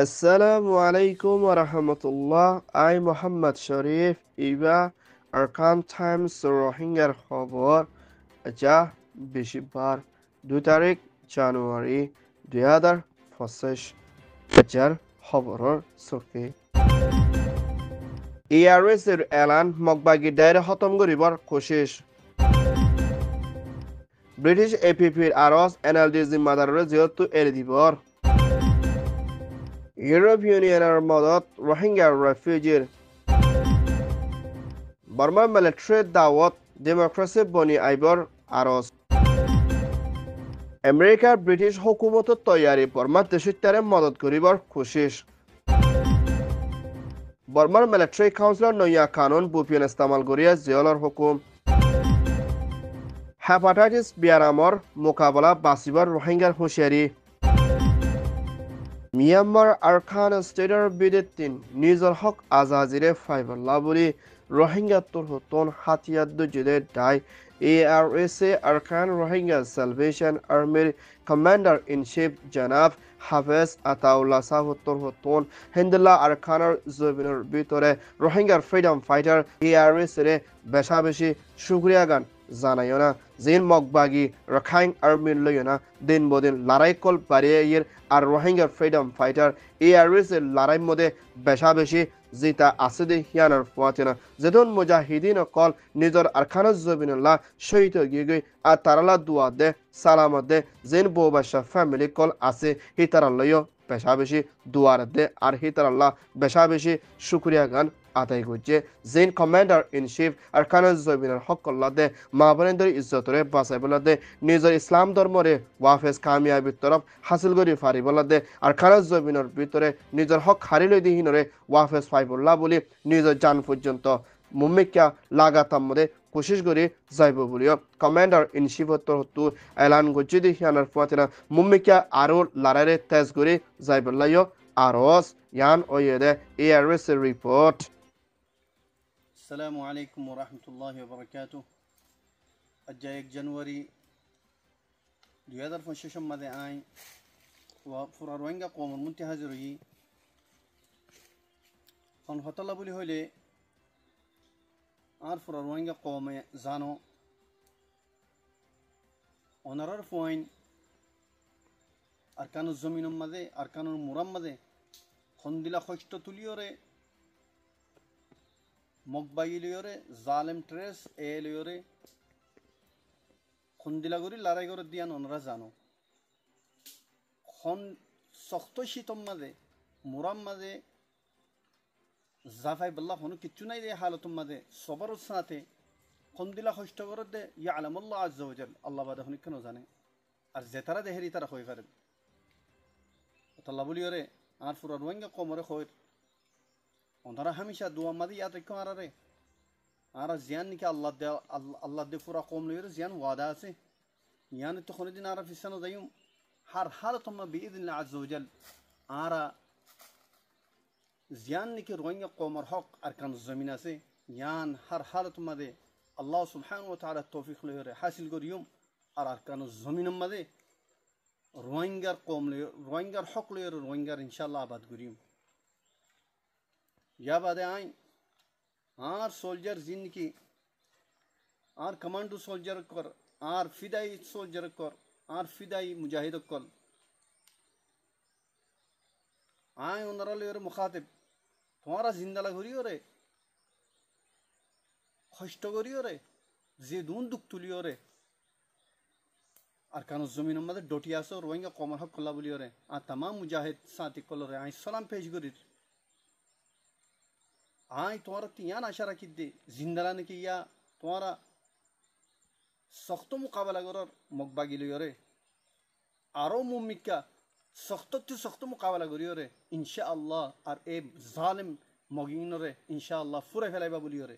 Assalamu alaikum wa rahmatullah. I Muhammad Sharif Iba Arkan Times Rohingya খবর যা 20 2 তাৰিখ জানুৱাৰী 2025 এজাৰ খবৰৰ চকী ARSৰ এলান মগবাগী দায়ৰা খতম কৰিবৰ কোশিশ ব্ৰিটিছ APPৰ আৰজ NLD জিম্মাদাৰৰ যিহেতু এৰি দিবৰ ইউৰোপীয় ইউনিয়নৰ মদত রোহিঙ্গা রেফিউজির বর্মা মিলিটারি দাওয়াত ডেমোক্রেসি বনি আইবর আরজ আমেরিকা ব্রিটিশ হুকুমতর তৈয়ারি বর্মা দেশিতারে মদত করিবার কোশিশ বর্মার মিলিটারি কাউন্সিলর নয়া কানুন বুপিয়ান ইস্তেমাল করিয়া জেলর হুকুম হেপাটাইটিস বিয়ারামর মোকাবলা বাঁচিবার রোহিঙ্গার হুঁশিয়ারি মিয়ানমাৰ আৰখান ষ্টেটৰ বিদেতিন নিজৰ হক আজাজিৰে ফাইবল্লা বুলি Rohingya তুরহতন হাতিয়াদ্দু জিলে die ARSA Arakan Rohingya salvation আর্মির কমান্ডার ইন চিফ জনাব হাফেজ আতাউল্লাহ সাহুত্তরহতন হিন্দুল্লাহ আরখানের জবিনের ভিতরে রোহিঙ্গার ফ্রিডম ফাইটার ARSA বেশা বেশি শুক্রিয়া গান জানাইও না জিন মগবাগি রখাইং আর্মির লইও না দিন বদিন লড়াই কল বাড়িয়ে আর রোহিঙ্গার ফ্রিডম ফাইটার ARSA লড়াই মধ্যে বেশা বেশি জিতা আছে দে হিয়ানার ফুয়াতিনা যেদন মুজাহিদিন কল নিজর আরখানা জবিনুল্লাহ শহীদ গিয়ে আর তারালা দুয়া দে সালামত দে জিন বৌবাসা ফ্যামিলি কল আছে হি তারাল্লাহ বেশা বেশি দুয়ার দে আর হি তারাল্লাহ বেশা বেশি শুক্রিয়া গান আদায় করছে জিন কমান্ডার ইন চিফ আরখানা জবিনের হকল্লা দে মা বোনেদের ইজ্জতরে বাঁচাই বলা দে নিজের ইসলাম ধর্মরে ওয়াফেজ কামিয়াবির তরফ হাসিল করি ফারি বলা দে আরখানা জবিনের ভিতরে নিজের হক হারিলে দিহিনরে ওয়াফেজ ফাইবুল্লাহ বলি নিজের জান পর্যন্ত মুম্মিকা লাগাতাম মধ্যে কোশিশ করে যাইব বলিও কমান্ডার ইন চিফর তরফ এলান করছে দিহিয়ানার ফুয়াতিনা মুম্মিকা আরও লড়াইরে তেজ করে যাইবল্লাহ আরস ইয়ান ওয়েদে ARS রিপোর্ট السلام عليكم ورحمة الله وبركاته. الجاي 1 جنوري 2025 ماذا آي وفرار وينجا قوم المنتهى زري خان فتلا بولي هولي عارف فرار وينجا قوم زانو ونرر فوين أركان الزمين ماذا أركان المرام ماذا خندلا خوشت توليوري মগবাগি লিওরে জালেম ট্রেস এ লিওরে খুন্দিলাগুড়ি লড়াই করে দিয়ান ওনারা জানো খন শক্ত শীতম মাঝে মুরাম মাঝে জাফাই বল্লা হনু কিচ্ছু নাই দে হালতম মাঝে সবার সাথে খুন্দিলা কষ্ট করে দে ইয়ালামুল্লাহ আজ্জা ওয়াজাল আল্লাহ বাদে হনু কেন জানে আর জেতারা দেহেরি তারা হয়ে পারে আল্লাহ বলিওরে আর ফুরা রোহিঙ্গা কমরে হয় ওনারা হামেশা দুয়া মাদি ইয়াদ রেখো আরে আর জিয়ান নিকে আল্লাহ দে পুরা কম লইরে জিয়ান ওয়াদা আছে ইয়ান তো কোনদিন আর ফিসানো যাইম হার হালতম বিইذن عز وجل আর জিয়ান নিকে রোহিঙ্গা কমর হক আরকান জমিন আছে ইয়ান হার হালতম দে আল্লাহ সুবহানাহু ওয়া তাআলা তৌফিক লইরে হাসিল করিম আর আরকান জমিন মধ্যে রোহিঙ্গার কম লইরে রোহিঙ্গার হক লইরে রোহিঙ্গার ইনশাআল্লাহ আবাদ করিম या बादे आई आर सोल्जर जिनकी आर कमांडो सोल्जर कर आर फिदाई सोल्जर कर आर फिदाई मुजाहिद कर आई उनरा लेरे मुखातिब तुम्हारा जिंदला करियो रे कष्ट करियो रे जिदुन दुख तुलियो रे अरकान जमीन मदे डोटियासो रोहिंगा कमर हक कल्ला बोलियो रे आ तमाम मुजाहिद साथी कल रे आई सलाम पेश करी आई तुम्हारा तियान आशा रखी दे जिंदला ने किया तुम्हारा सख्त मुकाबला करो मगबागी लियो रे आरो मुमिका सख्त मुकाबला करियो रे इंशाअल्लाह और ए जालिम मगिन रे इंशाअल्लाह फुरे फेलाइबा बोलियो रे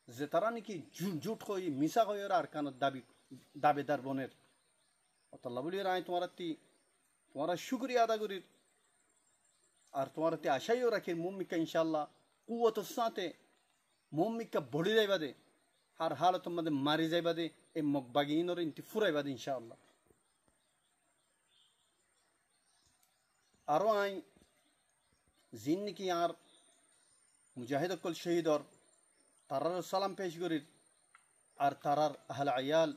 जेतारा ने की झूठ कोई मिसा कोई रे अरकान दावेदार बनेर अल्लाह बोलियो रे आई तुम्हारा शुक्रिया अदा करी और तुम्हारा ते आशाइयो रखे मुमिका इंशाअल्लाह कुवत साथे मोमिका बड़ी जाइबा दे हर हालत मदे मारी जाइबा दे ए मगबागीन और इंति फुराइबा दे इंशाअल्लाह आरो आई জিন নাকি আর মুজাহিদ অকল শহীদর তারার সালাম পেশ করির আর তারার আহল আয়াল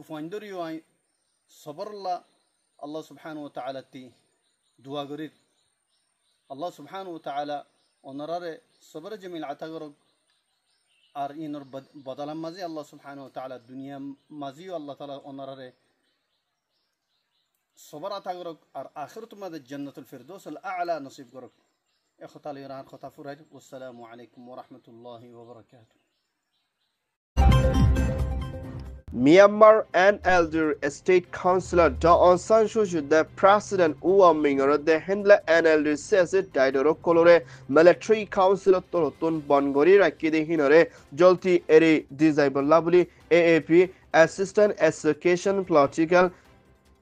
ফাইন্দরিও আই সবরল্লাহ আল্লাহ সুবহানাহু ওয়া তাআলা তি দোয়া করির আল্লাহ সুবহানাহু ওয়া তাআলা ওনারারে সবর জমিল আতা করক আর ইনর বদলাম মাঝে আল্লাহ সুবহানাহু ওয়া তাআলা দুনিয়া মাঝিও আল্লাহ তাআলা ওনারারে সবর আতা করক আর আখিরাত মাঝে জান্নাতুল ফিরদৌস আল আ'লা নসিব করক এখতালি রান কথা ফুরাই আসসালামু আলাইকুম ওয়া রাহমাতুল্লাহি ওয়া বারাকাতুহু Myanmar NLD State Councilor Daw San Suu Kyi the President Uwa Mingor the Hindla NLD says it Daidoro Kolore Military Councilor Torotun Bongori Rakide Hinore Jolti Eri Disable Labuli AAP Assistant Education Political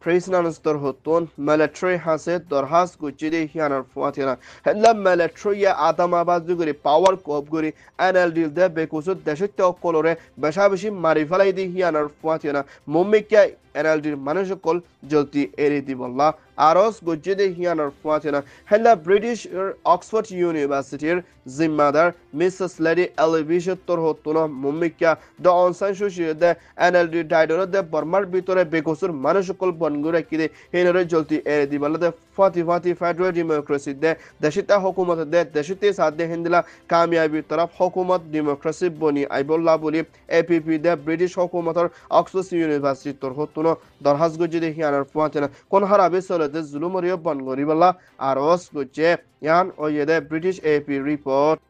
Prisoners Torhoton Military Hase Dorhas Guchidi Hianar Fuatina Hela Military Adamabad Duguri Power Kobguri NLD de Bekusu Deshito Kolore Beshabishi Marifalaidi Hianar Fuatina Mumika NLD Manajokol Jolti Eri Dibolla Aros Gujidi Hianar Fuatina Hela British Oxford University Zimmadar Mrs. Lady Elvisha Torhotuna Mumika Daw San Suu Kyi the NLD Daidoro de Burmar Bitore Bekusur Manajokol Bongura Kide Hinore Jolti Eri Dibolla the Fati Federal Democracy de Deshita Hukumat de Deshiti Sade Hindla Kamiabi Taraf Hukumat Democracy Boni Aibolla Buli APP de British Hukumator Oxford University Torhotuna Dorhas Gujidi Hianar Fuatina Konharabi Sole de Zulumorio Bongoribala Aros Guche Yan Oyede British AP report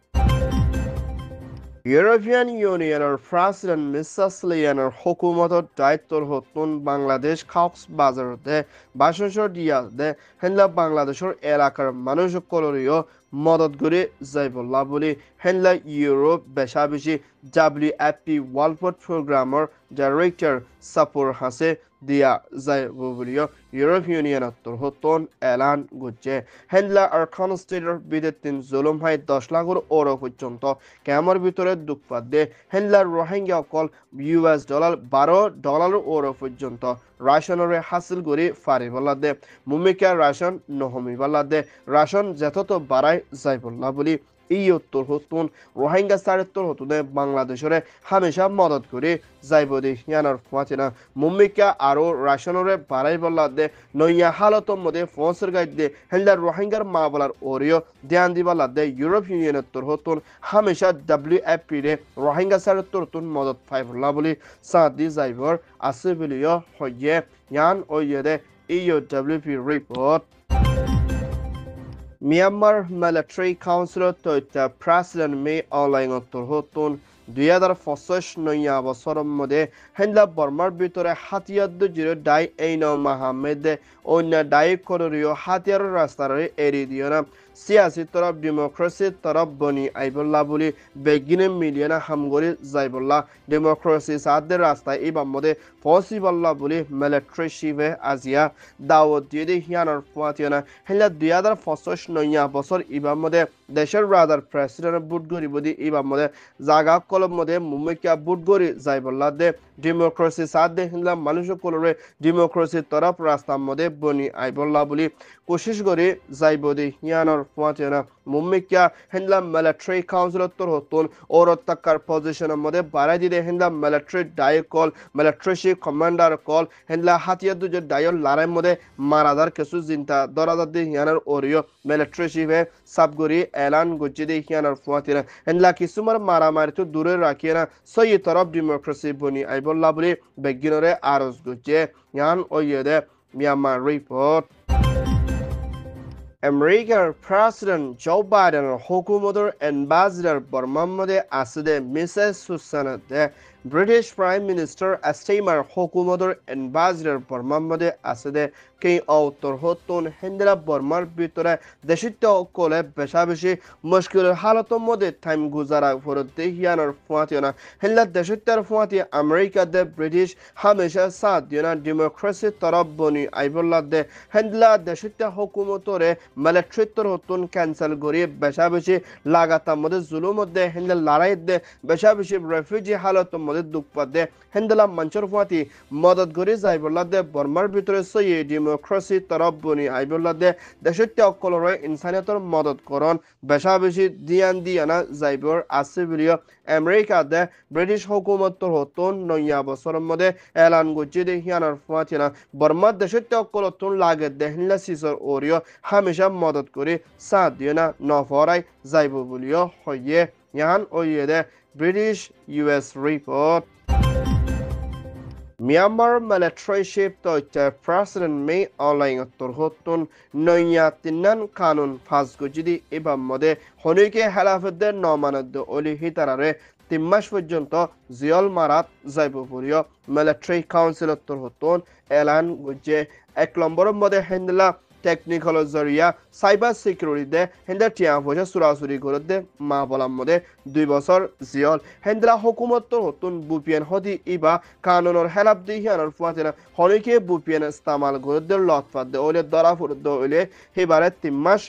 European Union President Mrs. Leyener Hukumator Daittor Hotun Bangladesh Cox Bazar de Bashashor Diaz de Henla Bangladeshor Elakar Manush Kolorio Modot Guri Zaibullah Buli Henla Europe Beshabishi WFP World Programmer Director Sapur Hase Dia Zaibulio European Union Torhoton Elan Guche Henla Arkan State Bidetin Zulum Hai 10 লাখর ওরো পর্যন্ত ক্যামর ভিতরে দুঃখপাত দে হেনলা Rohingya call $12 ওরো পর্যন্ত রাশনরে হাসিল করি ফারিবল্লা দে মুমিকা ration নহমিবাল্লা দে ration যত বাড়াই যাইবল্লা বলি এই উত্তর হতুন রোহিঙ্গা সারেত্তর হতুনে বাংলাদেশরে হামেশা মদত করে যাইবদি ইয়ানার ফাতিনা মুম্মিকা আরো রাশনরে বাড়াই বল্লা দে নইয়া হালতর মধ্যে ফসর গাইড দে হেলদার রোহিঙ্গার মা বলার ওরিও ধ্যান দিবাল্লা দে ইউরোপ ইউনিয়নের তোর হতুন হামেশা WFP রে রোহিঙ্গা সারেত্তর হতুন মদত ফাইবল্লা বলি সাদি যাইবর আছে বলিও হইয়ে ইয়ান ওইয়ে দে EUWP report Myanmar Military Councilor Toita President May Online Torhotun 2025 বছরের মধ্যে হেনলা বর্মার ভিতরে হাতিয়ার জিরো ডাই এইনো মাহমেদ অন্য ডাই করিও হাতিয়ার রাস্তার এরি দিও না সিয়াসি তরফ ডেমোক্রেসি তরফ বনি আইবল্লা বলি বেগিনে মিলিয়না হামগরি যাইবল্লা ডেমোক্রেসি সাদের রাস্তায় এবার মধ্যে পসিবল্লা বলি মিলিটারি শিবে আজিয়া দাওয়াত দিয়ে হিয়ানোর ফুয়াতিয়না হেনলা 2025 বছর এবার মধ্যে দেশের রাদার প্রেসিডেন্ট বুটগরি বদি এবার মধ্যে জাগা কলম মধ্যে মুম্বাইকা বুটগরি যাইবল্লা দে ডেমোক্রেসি সাদে হিন্দা মানুষ কলরে ডেমোক্রেসি তরফ রাস্তার মধ্যে বনি আইবল্লা বলি কোশিশ করে যাইবদি হিয়ানোর ফুয়াতিয়না মুম্বাইকা হিন্দা মিলিটারি কাউন্সিলর তোর হতুন ওরত্তাকার পজিশনের মধ্যে বাড়াই দিলে হিন্দা মিলিটারি ডাই কল মিলিটারি কমান্ডার কল হিন্দা হাতিয়ার দুজের ডাইর লড়াইয়ের মধ্যে মারাদার কিছু চিন্তা দরাদার দিয়ে হিয়ানোর ওরিও মিলিটারি শিবে সাবগরি এলান গুজি দিয়ে হিয়ানোর ফুয়াতিয়না হিন্দা কিছুমার মারামারি তো দূরে রাখিয়ে না সই তরফ ডেমোক্রেসি বনি আইবল্লা বলি বেগিনরে আরজ গুজে ইয়ান ওইয়ে দে Myanmar report American President Joe Biden hukumator ambassador Burmamade aside Mrs. Susan de British Prime Minister Astamar hukumator ambassador Burmamade aside Kei autor hotun Hendra Burmar bitore deshito kole beshabishi mushkil halaton mode time guzara forte hianar fuationa hella deshitar fuati America de British hamesha saadiona democracy taraf boni aibolla de hendla deshita hukumatore military tor hotun cancel gori beshabishi lagatam mode zulum de hendla larai de beshabishi refugee halaton মধ্যে দুঃখপাত দে হেন্দেলা মঞ্চর ফুয়াতি মদত করে যাইবল্লা দে বর্মার ভিতরে সই democracy তরফ বনি আইবল্লা দে দেশের অকলরে ইনসানিয়তর মদত করন বেশা বেশি দিয়ান দিয়ানা যাইবর আছে বলিও আমেরিকা দে ব্রিটিশ হুকুমতর হতন 9 বছরের মধ্যে এলান করছে দে হিয়ানার ফুয়াতিনা বর্মার দেশের অকলতন লাগে দেহলা সিসর ওরিও হামেশা মদত করে সাথ দিয়ে না নফরাই যাইব বলিও হইয়ে ইয়ান ওইয়ে দে British US report Myanmar military ship to President May online turhotun noya tinan kanun faz gujidi ibam mode honike halafedder nomanadde oli hitarare তিম্মাস পর্যন্ত জিয়ল মারাত যাইব পরিয় মিলিটারি কাউন্সিল turhotun এলান গুজে 1 নম্বরের মধ্যে হেন্দলা টেকনিক্যাল জরিয়া সাইবার সিকিউরিটি দে হেন্দা টিয়া পয়সা সুরাসুরি করে দে মা বলার মধ্যে 2 বছর জিয়ল হেন্দলা হুকুমত হতুন বুপিএন হদি ইবা কানুনের হেলাপ দি হিয়ানোর ফুয়াতেনা হনিকে বুপিএন ইস্তেমাল করে দে লতফাত দে ওলে দরা ফুর দে ওলে হেবারে 3 মাস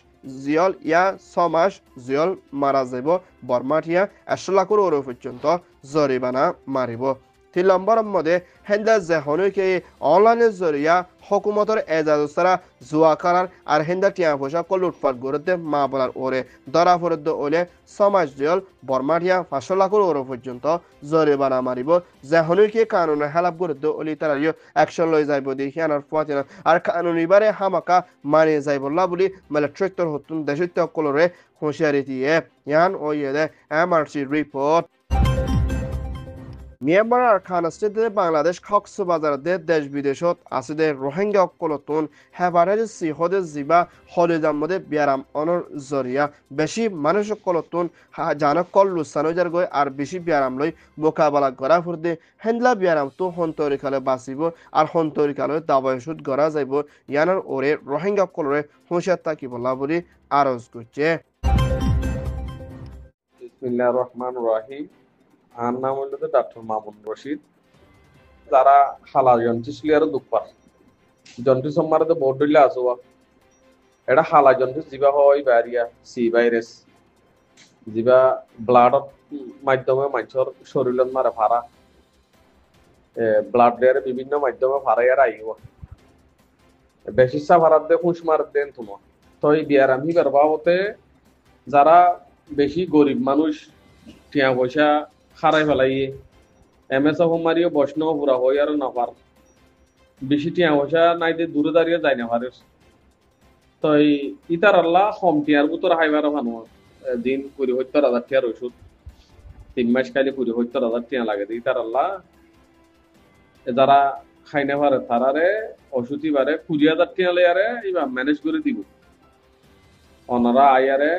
জিয়ল ইয়া 6 মাস জিয়ল মারা যাব বর্মাটিয়া 100 লাখ ইউরো পর্যন্ত জরিমানা মারিব 3 নম্বরের মধ্যে হেন্দা যে হনিকে অনলাইনের জরিয়া হুকুমতর এজাজ সারা জুয়া করার আর হেন্দা টিয়া পয়সা কল লুটপাট করতে মা বলার ওরে ধরা পড়তে ওলে সমাজ জেল বর্মাটিয়া 500 লাখ ইউরো পর্যন্ত জরিমানা মারিব যে হনিকে কানুনের হেলাপ করতে ওলি তারারিও অ্যাকশন লই যাইব দেখি আনার পথে আর কানুন এবারে হামাকা মানে যাইবল্লা বলি মিলিটারির হতুন দেশের তকলরে হুঁশিয়ারি দিয়ে ইয়ান ওইয়ে দে এমআরসি রিপোর্ট মিয়ানমার আর খান স্টেটে বাংলাদেশ কক্সবাজারে দেশ বিদেশত আছে দে রোহিঙ্গা অকলতুন হেফাজত সিহদে জিবা হলিদার মধ্যে ব্যারাম অনর জরিয়া বেশি মানুষ অকলতুন জানক কল লুসানো যার গই আর বেশি ব্যারাম লই মোকাবেলা করা ফুরদে হেন্দলা ব্যারাম তো হন্তরিকালে বাঁচিব আর হন্তরিকালে দাবায়সুদ করা যাইব ইয়ানোর ওরে রোহিঙ্গা অকলরে হুঁশিয়ার তাকি বলা বলি আরজ করছে বিসমিল্লাহির রহমানির রহিম। আর নাম হইল ডাক্তার মামুন রশিদ। যারা হালা জন্টিস লিয়ার দুঃপার জন্টিস সম্মারে বোর্ড দিলে আসবা এটা হালা জন্টিস যিবা হয় বারিয়া সি ভাইরাস যিবা ব্লাডত মাধ্যমে মানুষের শরীরত মারে ফারা ব্লাড লেয়ারে বিভিন্ন মাধ্যমে ফারাইয়ার আইব বেশি সাফারাত দে হুঁশ মার দেন তোমার তো এই বিয়ার আমি বাবতে যারা বেশি গরিব মানুষ টিয়া পয়সা খারাই ফেলাইয়ে এমএস মারিও বৈষ্ণব পুরা হই আর না পার বেশি টিয়া পয়সা নাই দিয়ে দূরে দাঁড়িয়ে যায় না পারে তো ইতার আল্লাহ কম টিয়ার বুতর হাইবার ভানো দিন 70,000 টিয়ার ওষুধ 3 মাস খাইলে 70,000 টিয়া লাগে ইতার আল্লাহ যারা খাইনে পারে তারারে ওষুধই বারে 20,000 টিয়া লেয়ারে ইবা ম্যানেজ করে দিব অনারা আয়ারে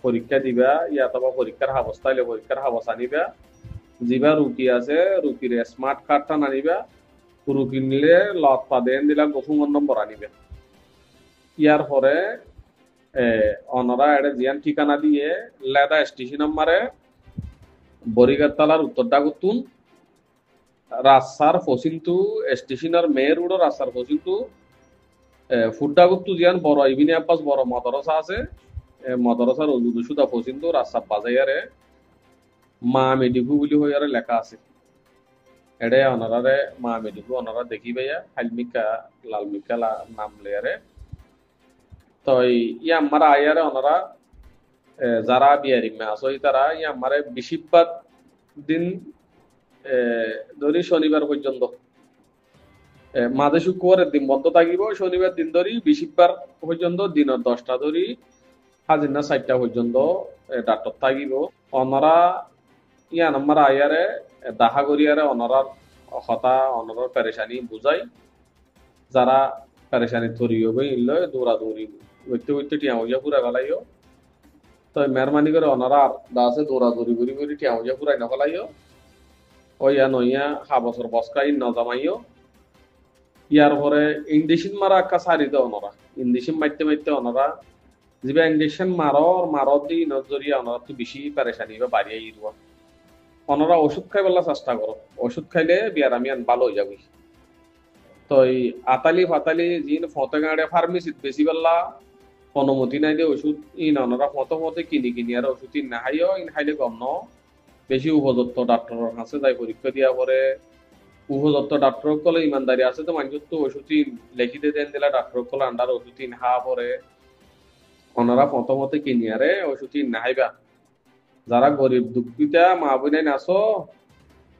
পরীক্ষা দিবা ইয়াতবা পরীক্ষার অবস্থা হইলে পরীক্ষার অবস্থা নিবা যিবা রুকি আছে রুকির স্মার্ট কার্ডটা আনিবা রুকি নিলে লত পা দেন দিলা গোফুমন নম্বর আনিবা ইয়ার পরে অনরা এটা জিয়ান ঠিকানা দিয়ে লেদা স্টেশন নম্বরে বরিগাতলার উত্তর ডাগুতুন রাস্তার ফসিন্তু স্টেশনের মেয়ের রোড রাস্তার ফসিন্তু ফুডডাগুতু জিয়ান বড় ইবিনে আব্বাস বড় মাদ্রাসা আছে মাদ্রাসার ওজুদু সুদা পর্যন্ত রাস্তা বাজাইয়ারে মা মেডিকু বলি হইয়ারে লেখা আছে এডে অনারারে মা মেডিকু অনারা দেখি ভাইয়া হালমিকা লালমিকা নাম লেয়ারে তো ইয়া আমারা আয়ারে অনারা যারা বিয়ারি মে আসই তারা ইয়া আমারে বেশিরভাগ দিন ধরি শনিবার পর্যন্ত মাঝে শুক্রবারের দিন বন্ধ থাকিব শনিবার দিন ধরি বেশিরভাগ পর্যন্ত দিনের 10টা ধরি হাজির না 4টা পর্যন্ত ডাক্তার থাকিব অনারা ইয়ান আমার আয়ারে দেখা করিয়ারে অনারার হতা অনারার পেরেশানি বুঝাই যারা পেরেশানি ধরি হবে ইল্লো দৌড়াদৌড়ি হইতে হইতে টিয়া হইয়া পুরা ফেলাইও তো মেহরবানি করে অনারা দাসে দৌড়াদৌড়ি করি করি টিয়া হইয়া পুরাই না ফেলাইও ওইয়া নইয়া 5 বছর বসকাই ন জামাইও ইয়ার পরে ইন্ডিশন মারা একটা সারি দেয় অনারা ইন্ডিশন মারতে মারতে অনারা যিবা ইঞ্জেকশন মারত দি নজরিয়া অনারা তো বেশি পেরেশানি বা বাড়িয়ে ইরব অনারা ওষুধ খাইবেলা চেষ্টা করো ওষুধ খাইলে বিয়ার আমি ভালো হয়ে যাবি তো এই আতালি ফাতালি জিন ফতে গাড়ে ফার্মেসিত বেশি বেলা অনুমতি নাই দিয়ে ওষুধ ইন অনারা ফতে কিনি কিনি আর ওষুধ ইন না খাইও ইন খাইলে কম ন বেশি উপযুক্ত ডাক্তারের কাছে যাই পরীক্ষা দিয়া পরে উপযুক্ত ডাক্তার কলে ইমানদারি আছে তো মানুষ তো ওষুধ লেখিতে দেন দিলা ডাক্তার কলে আন্ডার ওষুধ হা পরে ওনারা প্রথমতে কিনিয়ারে ওষুধ নাহাইবা যারা গরিব দুঃখিতা মা বোনাই নাচো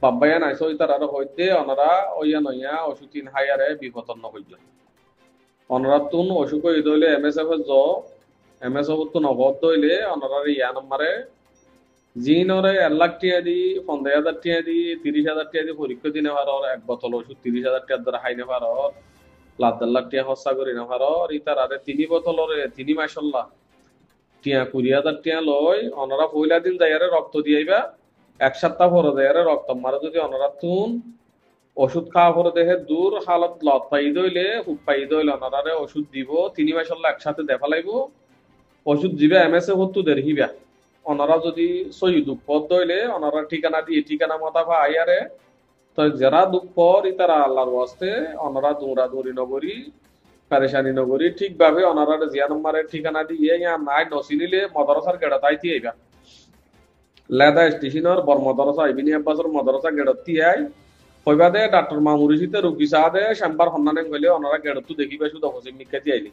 বাব্বাইয়া নাইছো ইতার আরো হইতে ওনারা ওইয়া নইয়া ওষুধ হাইয়ারে বিপন্ন হইল ওনারা তুন অসুখ হয়ে দইলে MSF জ MSF তো নগদ দইলে ওনারা ইয়া নম্বরে জিনরে 1 লাখ টিয়া দি 15,000 টিয়া দি 30,000 টিয়া দি পরীক্ষা দিনে পারর এক বোতল ওষুধ 30,000 টিয়ার দ্বারা হাইনে পারর লাখ টিয়া খরচা করি না পারর ইতার আরে 3 বোতলরে 3 মাসাল্লাহ টিয়া 20,000 টিয়া লয় ওনারা পয়লা দিন যাইয়ারে রক্ত দিয়াইবা এক সপ্তাহ পরে যাইয়ারে রক্ত মারে যদি ওনারা তুন ওষুধ খাওয়া পরে দেখে দূর হালত লত পাই দইলে হুপ পাই দইলে ওনারে ওষুধ দিব 3 মাসাল্লাহ একসাথে দেখা লাগবো ওষুধ দিবে MSF হতো দেখিবা ওনারা যদি সই দুঃখ দইলে ওনারা ঠিকানা দিয়ে ঠিকানা মতা পা আইয়ারে তো যারা দুঃখ তারা আল্লাহর ওয়াস্তে ওনারা দৌড়াদৌড়ি নগরী পারেশানি নগরী ঠিকভাবে ওনারা জিয়া নম্বরের ঠিকানা দিয়ে নাই নসিনিলে মদরসার গেড়া তাইতি আইবা লেদা স্টেশনের বর মদরসা ইবিনি আব্বাসের মদরসা গেড়তি আই কইবাদে ডাক্তার মামুরিসিতে রুগী সাদে শ্যাম্বার হন্নানে গেলে ওনারা গেড়তু দেখিবা শুধু হসিম মিকাতি আইলি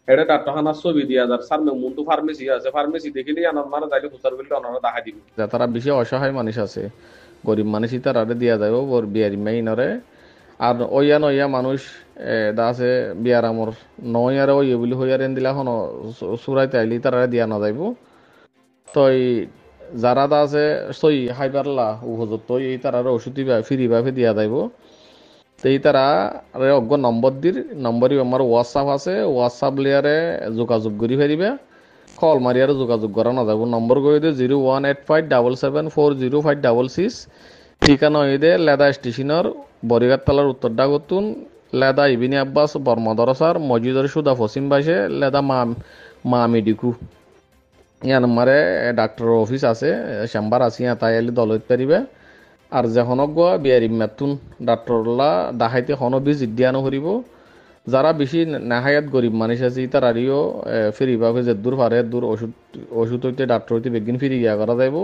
এটা ডাক্তারখানার ছবি দিয়া যার স্যার মেমুন্টু ফার্মেসি আছে ফার্মেসি দেখিলে আনার যাইলে হুসার বললে ওনারা দেখা দিবে তারা বেশি অসহায় মানুষ আছে গরিব মানুষই তারা দিয়া যাইব বর বিয়ারি মেইনরে আর ওইয়া মানুষ দা আছে বিয়ার আমর নয়ারে ওই বলি হইয়ার এন দিলা হন সুরাইতে আইলি তারা দিয়া না যাইব তই যারা দা আছে সই হাইবারলা উপযুক্ত এই তারা ওষুধ ফ্রিভাবে দিয়া যাইব এই তারা অজ্ঞ নম্বরই আমার হোয়াটসঅ্যাপ আছে হোয়াটসঅ্যাপ লিয়ারে যোগাযোগ করি ফেরিবে কল মারিয়ারে যোগাযোগ করা না যাব নম্বর করে দিয়ে 01857740566 ঠিকানা হয়ে দে লেদা স্টেশনের বরিঘাট তালার উত্তর ডাগতুন লেদা ইবিনি আব্বাস বর্মদরসার মসজিদের সুদা পশ্চিম পাশে লেদা মা মেডিকু ইয়ান মারে ডাক্তার অফিস আছে চেম্বার আছে তাই এলি দলত পারিবে আর যখন গোয়া বিয়ারি মেতুন ডাক্তারলা ডাহাইতে হনো বীজ দিয়ানো করিব যারা বেশি নাহায়াত গরিব মানুষ আছে তারারিও ফেরিভাবে যে দূর পারে দূর ওষুধ হইতে ডাক্তার হইতে বেগিন ফিরি গিয়া করা যাইব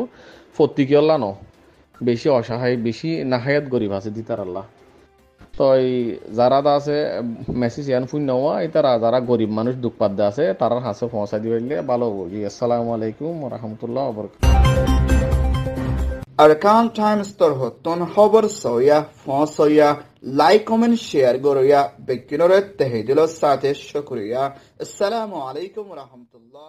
ফতিকিয়ল্লা ন বেশি অসহায় বেশি নাহায়াত গরিব আছে দিতারাল্লাহ তো যারা আছে মেসেজ ইয়ান ফুন নেওয়া তারা যারা গরিব মানুষ দুঃখপাত আছে তারার হাসে পৌঁছা দিবে ভালো হবো আসসালামু আলাইকুম রহমতুল্লাহ Arkan Times torhotton খবর সয়া ফসয়া লাইক কমেন্ট শেয়ার গরয়া বেকিনরে তেহেদিল সাথে শুকরিয়া আসসালামু আলাইকুম রহমতুল্লাহ